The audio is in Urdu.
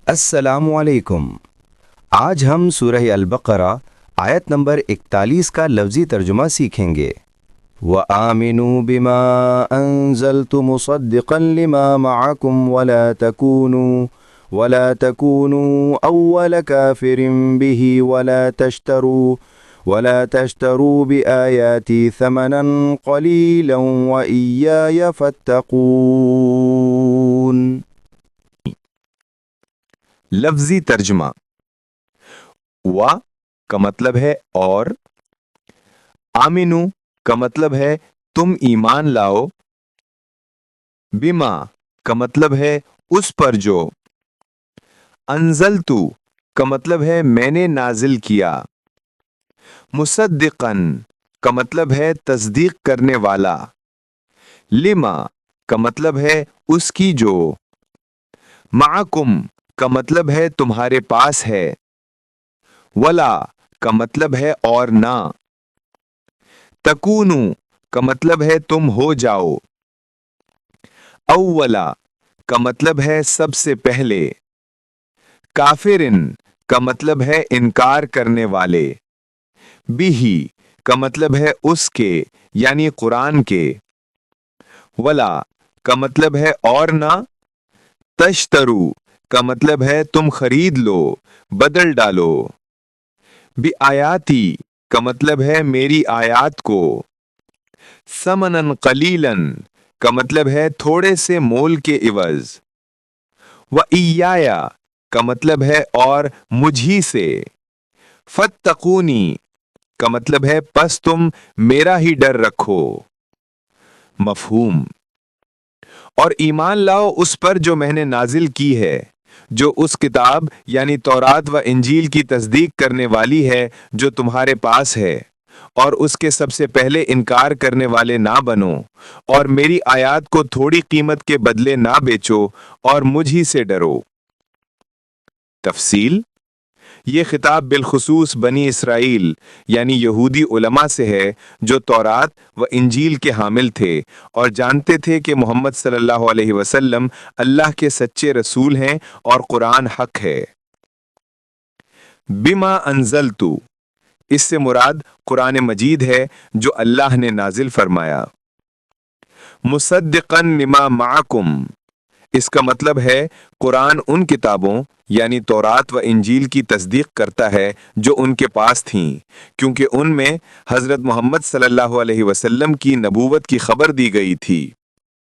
السلام علیکم۔ آج ہم سورہ البقرہ آیت نمبر 41 کا لفظی ترجمہ سیکھیں گے۔ وَآمِنُوا بِمَا أَنزَلْتُ مُصَدِّقًا لِمَا مَعَكُمْ وَلَا تَكُونُوا أَوَّلَ كَافِرٍ بِهِ وَلَا تَشْتَرُوا بِآيَاتِي ثَمَنًا قَلِيلًا وَإِيَّايَ فَاتَّقُونِ۔ لفظی ترجمہ۔ وا کا مطلب ہے اور، آمنو کا مطلب ہے تم ایمان لاؤ، بما کا مطلب ہے اس پر جو، انزلتو کا مطلب ہے میں نے نازل کیا، مصدقاً کا مطلب ہے تصدیق کرنے والا، لما کا مطلب ہے اس کی جو، معکم کا مطلب ہے تمہارے پاس ہے، ولا کا مطلب ہے اور نہ، تکونو کا مطلب ہے تم ہو جاؤ، اولا کا مطلب ہے سب سے پہلے، کافرن کا مطلب ہے انکار کرنے والے، بھی کا مطلب ہے اس کے یعنی قرآن کے، ولا کا مطلب ہے اور نہ، تشترو کا مطلب ہے تم خرید لو، بدل ڈالو، بآیاتی کا مطلب ہے میری آیات کو، ثمناً قلیلاً کا مطلب ہے تھوڑے سے مول کے عوض، وَإِيَّايَ کا مطلب ہے اور مجھی سے، فَاتَّقُونِي کا مطلب ہے پس تم میرا ہی ڈر رکھو۔ مفہوم: اور ایمان لاؤ اس پر جو میں نے نازل کی ہے، جو اس کتاب یعنی تورات و انجیل کی تصدیق کرنے والی ہے جو تمہارے پاس ہے، اور اس کے سب سے پہلے انکار کرنے والے نہ بنو، اور میری آیات کو تھوڑی قیمت کے بدلے نہ بیچو، اور مجھ ہی سے ڈرو۔ تفصیل: یہ خطاب بالخصوص بنی اسرائیل یعنی یہودی علماء سے ہے جو تورات و انجیل کے حامل تھے اور جانتے تھے کہ محمد صلی اللہ علیہ وسلم اللہ کے سچے رسول ہیں اور قرآن حق ہے۔ بما انزلتو، اس سے مراد قرآن مجید ہے جو اللہ نے نازل فرمایا۔ مصدقاً لما معکم، اس کا مطلب ہے قرآن ان کتابوں یعنی تورات و انجیل کی تصدیق کرتا ہے جو ان کے پاس تھیں، کیونکہ ان میں حضرت محمد صلی اللہ علیہ وسلم کی نبوت کی خبر دی گئی تھی۔